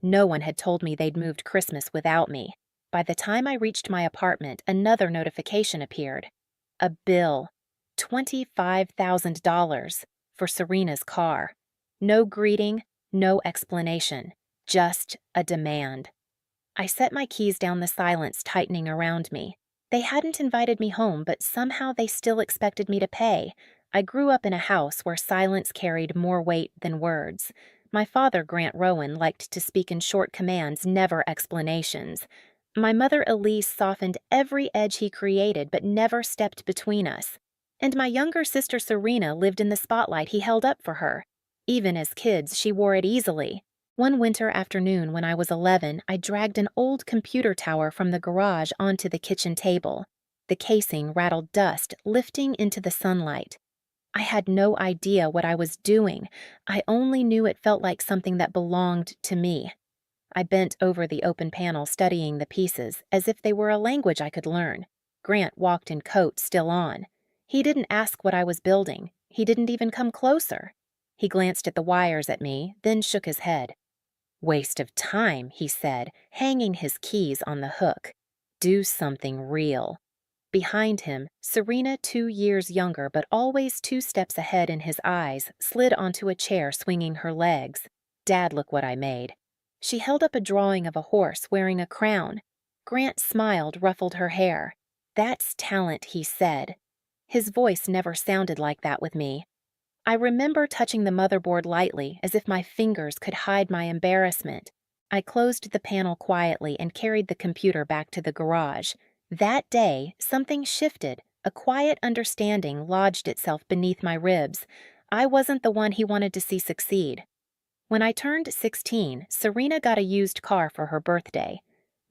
No one had told me they'd moved Christmas without me. By the time I reached my apartment, another notification appeared. A bill. $25,000 for Serena's car. No greeting, no explanation. Just a demand. I set my keys down, the silence tightening around me. They hadn't invited me home, but somehow they still expected me to pay. I grew up in a house where silence carried more weight than words. My father, Grant Rowan, liked to speak in short commands, never explanations. My mother, Elise, softened every edge he created but never stepped between us. And my younger sister, Serena, lived in the spotlight he held up for her. Even as kids, she wore it easily. One winter afternoon when I was 11, I dragged an old computer tower from the garage onto the kitchen table. The casing rattled dust, lifting into the sunlight. I had no idea what I was doing. I only knew it felt like something that belonged to me. I bent over the open panel, studying the pieces, as if they were a language I could learn. Grant walked in coat still on. He didn't ask what I was building. He didn't even come closer. He glanced at the wires at me, then shook his head. "Waste of time," he said, hanging his keys on the hook. "Do something real." Behind him, Serena, 2 years younger but always 2 steps ahead in his eyes, slid onto a chair, swinging her legs. "Dad, look what I made." She held up a drawing of a horse wearing a crown. Grant smiled, ruffled her hair. "That's talent," he said. His voice never sounded like that with me. I remember touching the motherboard lightly, as if my fingers could hide my embarrassment. I closed the panel quietly and carried the computer back to the garage. That day, something shifted. A quiet understanding lodged itself beneath my ribs. I wasn't the one he wanted to see succeed. When I turned 16, Serena got a used car for her birthday.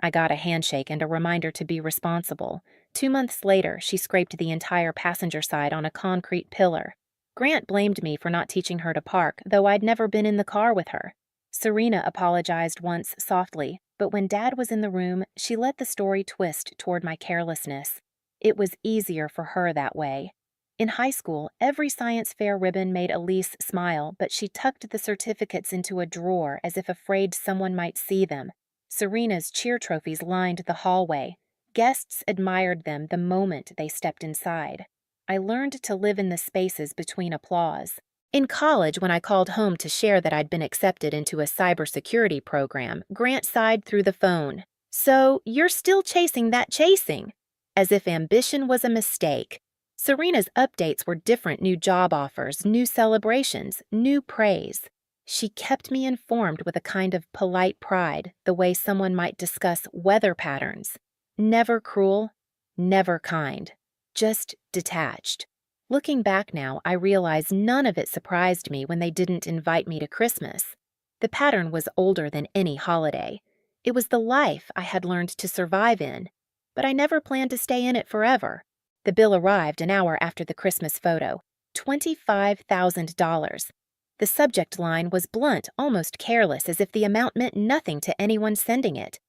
I got a handshake and a reminder to be responsible. 2 months later, she scraped the entire passenger side on a concrete pillar. Grant blamed me for not teaching her to park, though I'd never been in the car with her. Serena apologized once softly, but when Dad was in the room, she let the story twist toward my carelessness. It was easier for her that way. In high school, every science fair ribbon made Elise smile, but she tucked the certificates into a drawer as if afraid someone might see them. Serena's cheer trophies lined the hallway. Guests admired them the moment they stepped inside. I learned to live in the spaces between applause. In college, when I called home to share that I'd been accepted into a cybersecurity program, Grant sighed through the phone. "So, you're still chasing that chasing?" As if ambition was a mistake. Serena's updates were different: new job offers, new celebrations, new praise. She kept me informed with a kind of polite pride, the way someone might discuss weather patterns. Never cruel, never kind. Just detached. Looking back now, I realize none of it surprised me when they didn't invite me to Christmas. The pattern was older than any holiday. It was the life I had learned to survive in, but I never planned to stay in it forever. The bill arrived an hour after the Christmas photo. $25,000. The subject line was blunt, almost careless, as if the amount meant nothing to anyone sending it.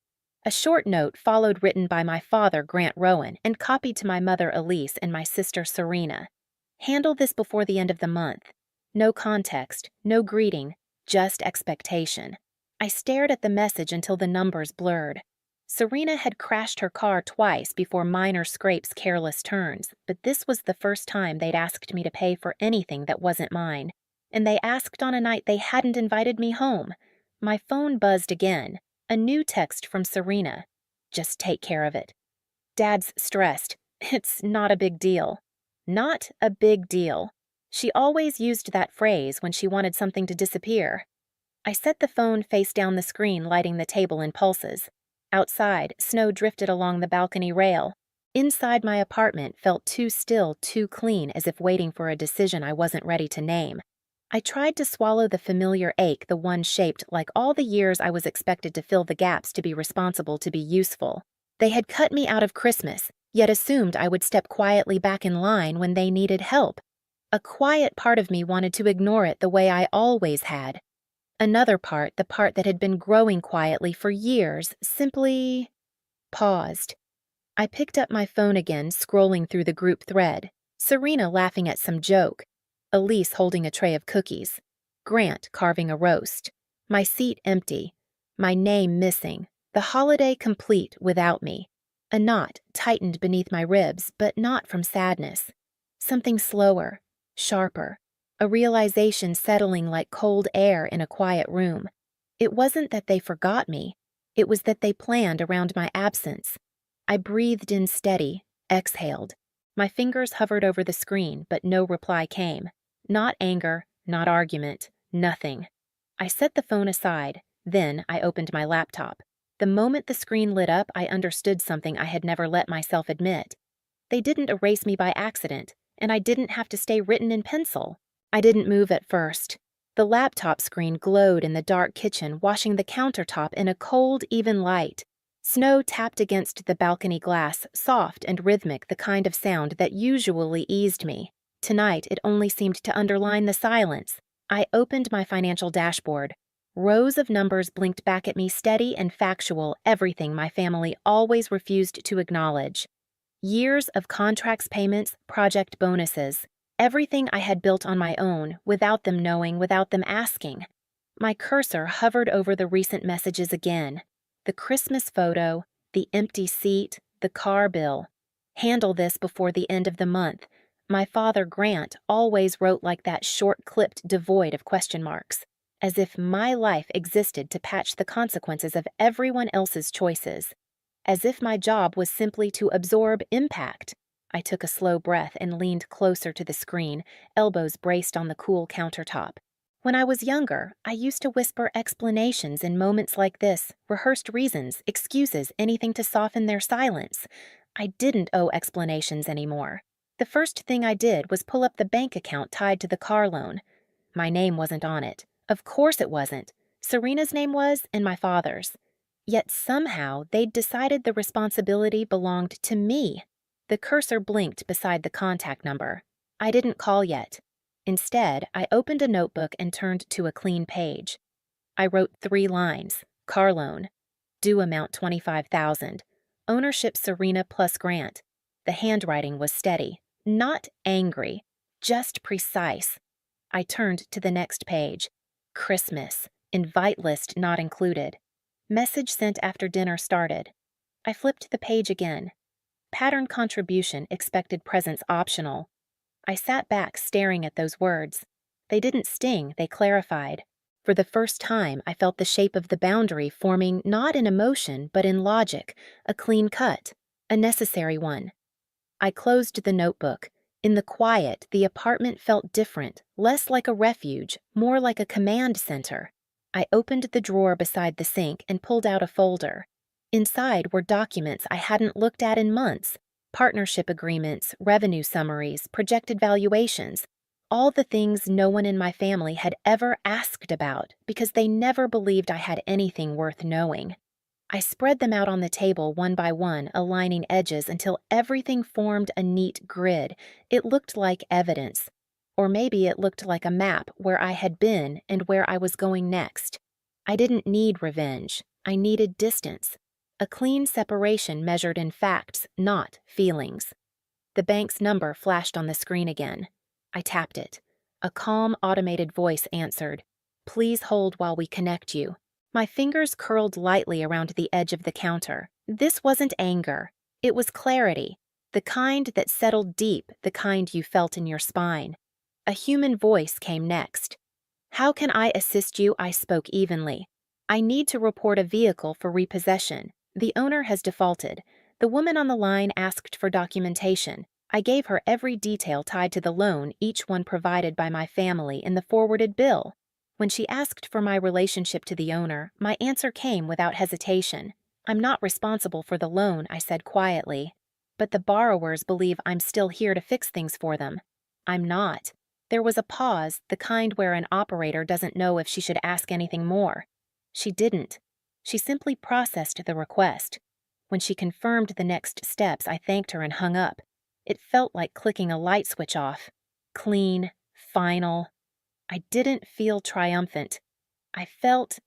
A short note followed, written by my father, Grant Rowan, and copied to my mother, Elise, and my sister, Serena. "Handle this before the end of the month." No context, no greeting, just expectation. I stared at the message until the numbers blurred. Serena had crashed her car twice before minor scrapes, careless turns, but this was the first time they'd asked me to pay for anything that wasn't mine. And they asked on a night they hadn't invited me home. My phone buzzed again. A new text from Serena. "Just take care of it." "Dad's stressed. It's not a big deal." Not a big deal. She always used that phrase when she wanted something to disappear. I set the phone face down the screen, lighting the table in pulses. Outside, snow drifted along the balcony rail. Inside, my apartment felt too still, too clean, as if waiting for a decision I wasn't ready to name. I tried to swallow the familiar ache, the one shaped like all the years I was expected to fill the gaps, to be responsible, to be useful. They had cut me out of Christmas, yet assumed I would step quietly back in line when they needed help. A quiet part of me wanted to ignore it the way I always had. Another part, the part that had been growing quietly for years, simply paused. I picked up my phone again, scrolling through the group thread. Serena laughing at some joke. Elise holding a tray of cookies. Grant carving a roast. My seat empty. My name missing, the holiday complete without me. A knot tightened beneath my ribs, but not from sadness. Something slower, sharper, a realization settling like cold air in a quiet room. It wasn't that they forgot me, it was that they planned around my absence. I breathed in steady, exhaled. My fingers hovered over the screen, but no reply came. Not anger, not argument, nothing. I set the phone aside, then I opened my laptop. The moment the screen lit up, I understood something I had never let myself admit. They didn't erase me by accident, and I didn't have to stay written in pencil. I didn't move at first. The laptop screen glowed in the dark kitchen, washing the countertop in a cold, even light. Snow tapped against the balcony glass, soft and rhythmic, the kind of sound that usually eased me. Tonight, it only seemed to underline the silence. I opened my financial dashboard. Rows of numbers blinked back at me, steady and factual, everything my family always refused to acknowledge. Years of contracts payments, project bonuses, everything I had built on my own, without them knowing, without them asking. My cursor hovered over the recent messages again. The Christmas photo, the empty seat, the car bill. Handle this before the end of the month. My father, Grant, always wrote like that, short-clipped, devoid of question marks, as if my life existed to patch the consequences of everyone else's choices. As if my job was simply to absorb impact. I took a slow breath and leaned closer to the screen, elbows braced on the cool countertop. When I was younger, I used to whisper explanations in moments like this, rehearsed reasons, excuses, anything to soften their silence. I didn't owe explanations anymore. The first thing I did was pull up the bank account tied to the car loan. My name wasn't on it. Of course it wasn't. Serena's name was, and my father's. Yet somehow they'd decided the responsibility belonged to me. The cursor blinked beside the contact number. I didn't call yet. Instead, I opened a notebook and turned to a clean page. I wrote 3 lines. Car loan. Due amount $25,000. Ownership Serena plus Grant. The handwriting was steady, not angry, just precise. I turned to the next page. Christmas. Invite list not included. Message sent after dinner started. I flipped the page again. Pattern contribution, expected presence optional. I sat back staring at those words. They didn't sting, they clarified. For the first time, I felt the shape of the boundary forming not in emotion, but in logic, a clean cut, a necessary one. I closed the notebook. In the quiet, the apartment felt different, less like a refuge, more like a command center. I opened the drawer beside the sink and pulled out a folder. Inside were documents I hadn't looked at in months. Partnership agreements, revenue summaries, projected valuations, all the things no one in my family had ever asked about because they never believed I had anything worth knowing. I spread them out on the table one by one, aligning edges until everything formed a neat grid. It looked like evidence. Or maybe it looked like a map where I had been and where I was going next. I didn't need revenge. I needed distance. A clean separation measured in facts, not feelings. The bank's number flashed on the screen again. I tapped it. A calm, automated voice answered, "Please hold while we connect you." My fingers curled lightly around the edge of the counter. This wasn't anger. It was clarity. The kind that settled deep, the kind you felt in your spine. A human voice came next. "How can I assist you?" I spoke evenly. "I need to report a vehicle for repossession. The owner has defaulted. The woman on the line asked for documentation. I gave her every detail tied to the loan, each one provided by my family in the forwarded bill. When she asked for my relationship to the owner, my answer came without hesitation. I'm not responsible for the loan," I said quietly. "But the borrowers believe I'm still here to fix things for them." I'm not. There was a pause, the kind where an operator doesn't know if she should ask anything more. She didn't. She simply processed the request. When she confirmed the next steps, I thanked her and hung up. It felt like clicking a light switch off. Clean, final. I didn't feel triumphant. I felt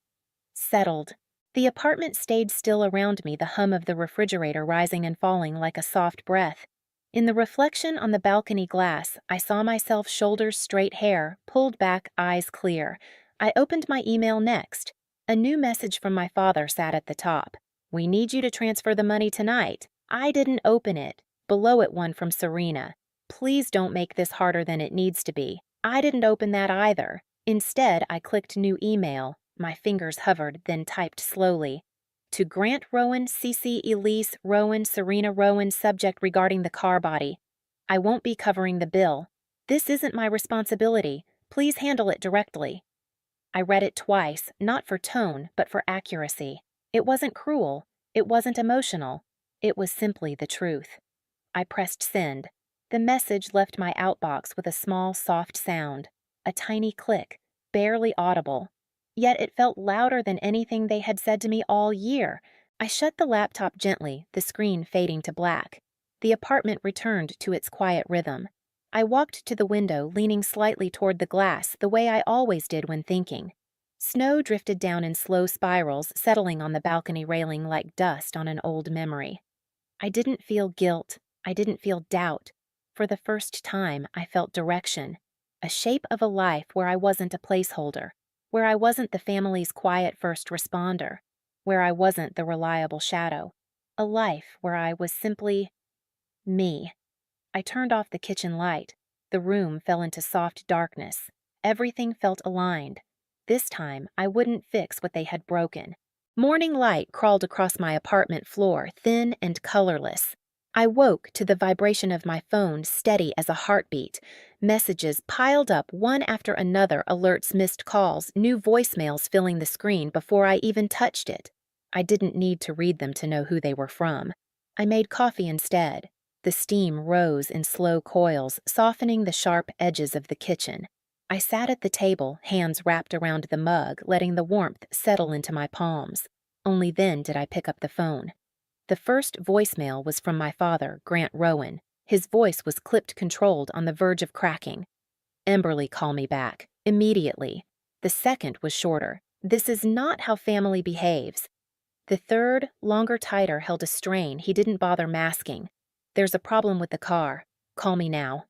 settled. The apartment stayed still around me, the hum of the refrigerator rising and falling like a soft breath. In the reflection on the balcony glass, I saw myself, shoulders straight, hair pulled back, eyes clear. I opened my email next. A new message from my father sat at the top. "We need you to transfer the money tonight." I didn't open it. Below it, one from Serena. "Please don't make this harder than it needs to be." I didn't open that either. Instead, I clicked new email. My fingers hovered, then typed slowly. To Grant Rowan, CC Elise Rowan, Serena Rowan, subject regarding the car body. I won't be covering the bill. This isn't my responsibility. Please handle it directly. I read it twice, not for tone, but for accuracy. It wasn't cruel. It wasn't emotional. It was simply the truth. I pressed send. The message left my outbox with a small, soft sound. A tiny click, barely audible. Yet it felt louder than anything they had said to me all year. I shut the laptop gently, the screen fading to black. The apartment returned to its quiet rhythm. I walked to the window, leaning slightly toward the glass, the way I always did when thinking. Snow drifted down in slow spirals, settling on the balcony railing like dust on an old memory. I didn't feel guilt. I didn't feel doubt. For the first time, I felt direction. A shape of a life where I wasn't a placeholder, where I wasn't the family's quiet first responder, where I wasn't the reliable shadow. A life where I was simply me. I turned off the kitchen light. The room fell into soft darkness. Everything felt aligned. This time, I wouldn't fix what they had broken. Morning light crawled across my apartment floor, thin and colorless. I woke to the vibration of my phone, steady as a heartbeat. Messages piled up one after another, alerts, missed calls, new voicemails filling the screen before I even touched it. I didn't need to read them to know who they were from. I made coffee instead. The steam rose in slow coils, softening the sharp edges of the kitchen. I sat at the table, hands wrapped around the mug, letting the warmth settle into my palms. Only then did I pick up the phone. The first voicemail was from my father, Grant Rowan. His voice was clipped, controlled, on the verge of cracking. "Emberly, call me back. Immediately." The second was shorter. "This is not how family behaves." The third, longer, tighter, held a strain he didn't bother masking. "There's a problem with the car. Call me now."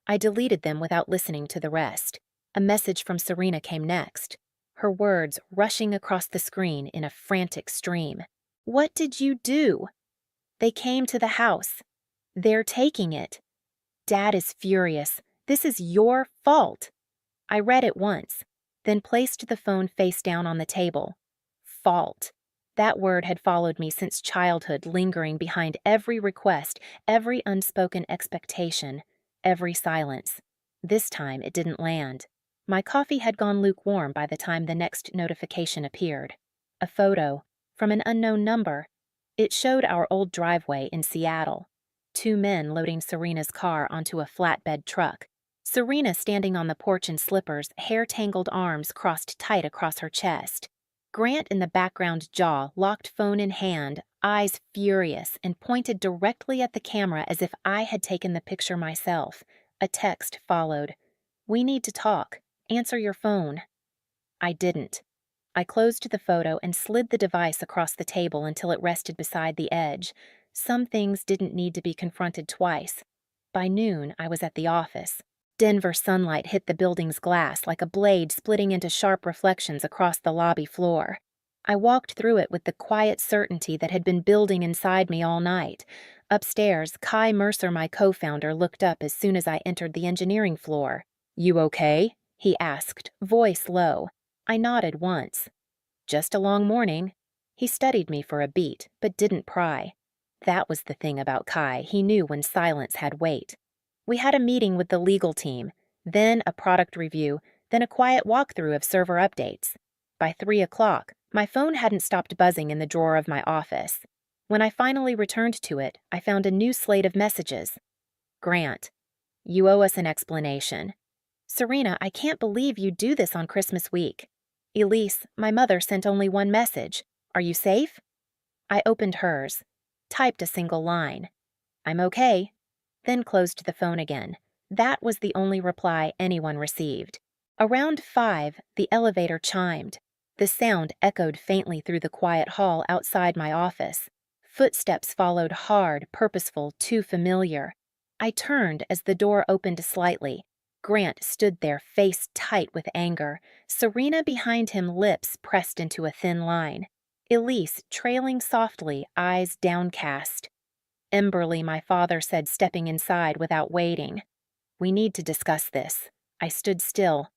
I deleted them without listening to the rest. A message from Serena came next, her words rushing across the screen in a frantic stream. "What did you do?" "They came to the house. They're taking it. Dad is furious. This is your fault." I read it once, then placed the phone face down on the table. Fault. That word had followed me since childhood, lingering behind every request, every unspoken expectation, every silence. This time it didn't land. My coffee had gone lukewarm by the time the next notification appeared. A photo, from an unknown number. It showed our old driveway in Seattle. 2 men loading Serena's car onto a flatbed truck. Serena standing on the porch in slippers, hair-tangled arms crossed tight across her chest. Grant in the background, jaw locked, phone in hand, eyes furious, and pointed directly at the camera as if I had taken the picture myself. A text followed. "We need to talk. Answer your phone." I didn't. I closed the photo and slid the device across the table until it rested beside the edge. Some things didn't need to be confronted twice. By noon, I was at the office. Denver sunlight hit the building's glass like a blade splitting into sharp reflections across the lobby floor. I walked through it with the quiet certainty that had been building inside me all night. Upstairs, Kai Mercer, my co-founder, looked up as soon as I entered the engineering floor. "You okay?" he asked, voice low. I nodded once. "Just a long morning." He studied me for a beat, but didn't pry. That was the thing about Kai, he knew when silence had weight. We had a meeting with the legal team, then a product review, then a quiet walkthrough of server updates. By 3 o'clock, my phone hadn't stopped buzzing in the drawer of my office. When I finally returned to it, I found a new slate of messages. "Grant, you owe us an explanation." "Serena, I can't believe you do this on Christmas week." "Elise, my mother sent only one message. Are you safe?" I opened hers, typed a single line. "I'm okay," then closed the phone again. That was the only reply anyone received. Around 5, the elevator chimed. The sound echoed faintly through the quiet hall outside my office. Footsteps followed, hard, purposeful, too familiar. I turned as the door opened slightly. Grant stood there, face tight with anger, Serena behind him, lips pressed into a thin line. Elise trailing softly, eyes downcast. Emberly, my father said, stepping inside without waiting. "We need to discuss this." I stood still.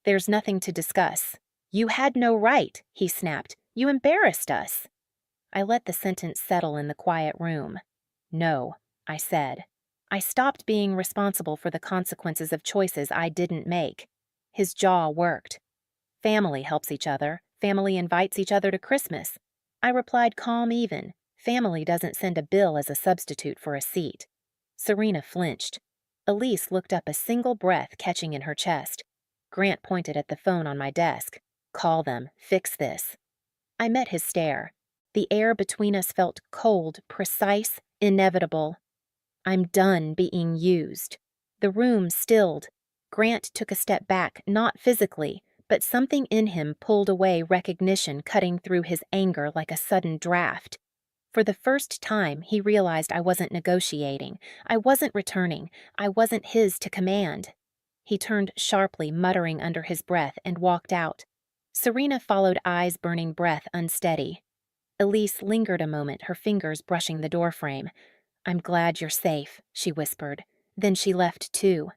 "There's nothing to discuss." "You had no right," he snapped. "You embarrassed us." I let the sentence settle in the quiet room. "No," I said. I stopped being responsible for the consequences of choices I didn't make. His jaw worked. "Family helps each other. Family invites each other to Christmas." I replied calm even. Family doesn't send a bill as a substitute for a seat. Serena flinched. Elise looked up, a single breath catching in her chest. Grant pointed at the phone on my desk. "Call them. Fix this." I met his stare. The air between us felt cold, precise, inevitable. "I'm done being used." The room stilled. Grant took a step back, not physically, but something in him pulled away, recognition cutting through his anger like a sudden draft. For the first time, he realized I wasn't negotiating. I wasn't returning. I wasn't his to command. He turned sharply, muttering under his breath, and walked out. Serena followed, eyes burning, breath unsteady. Elise lingered a moment, her fingers brushing the doorframe. "I'm glad you're safe," she whispered. Then she left too.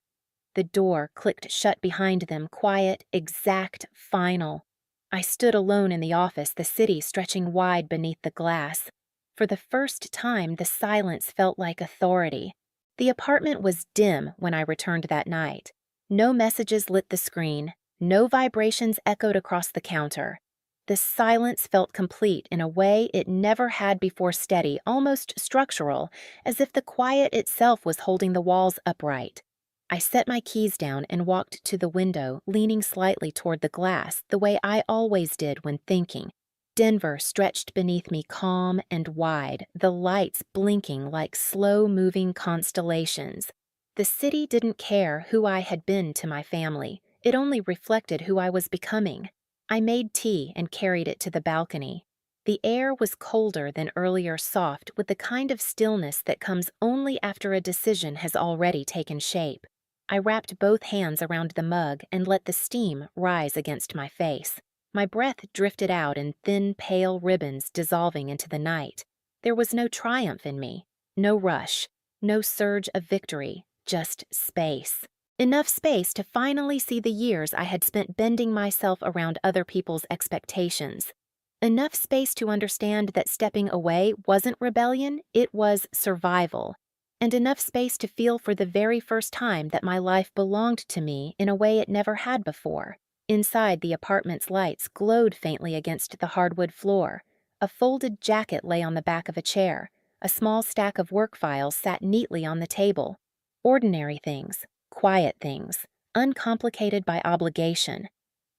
The door clicked shut behind them, quiet, exact, final. I stood alone in the office, the city stretching wide beneath the glass. For the first time, the silence felt like authority. The apartment was dim when I returned that night. No messages lit the screen. No vibrations echoed across the counter. The silence felt complete in a way it never had before, steady, almost structural, as if the quiet itself was holding the walls upright. I set my keys down and walked to the window, leaning slightly toward the glass, the way I always did when thinking. Denver stretched beneath me, calm and wide, the lights blinking like slow-moving constellations. The city didn't care who I had been to my family. It only reflected who I was becoming. I made tea and carried it to the balcony. The air was colder than earlier, soft, with the kind of stillness that comes only after a decision has already taken shape. I wrapped both hands around the mug and let the steam rise against my face. My breath drifted out in thin, pale ribbons dissolving into the night. There was no triumph in me, no rush, no surge of victory, just space. Enough space to finally see the years I had spent bending myself around other people's expectations. Enough space to understand that stepping away wasn't rebellion, it was survival. And enough space to feel for the very first time that my life belonged to me in a way it never had before. Inside, the apartment's lights glowed faintly against the hardwood floor. A folded jacket lay on the back of a chair. A small stack of work files sat neatly on the table. Ordinary things, quiet things, uncomplicated by obligation.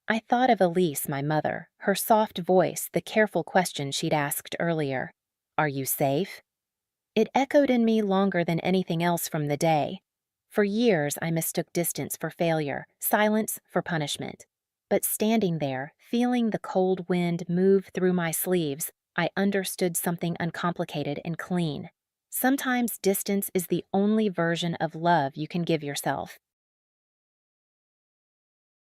I thought of Elise, my mother, her soft voice, the careful question she'd asked earlier. "Are you safe?" It echoed in me longer than anything else from the day. For years, I mistook distance for failure, silence for punishment. But standing there, feeling the cold wind move through my sleeves, I understood something uncomplicated and clean. Sometimes distance is the only version of love you can give yourself.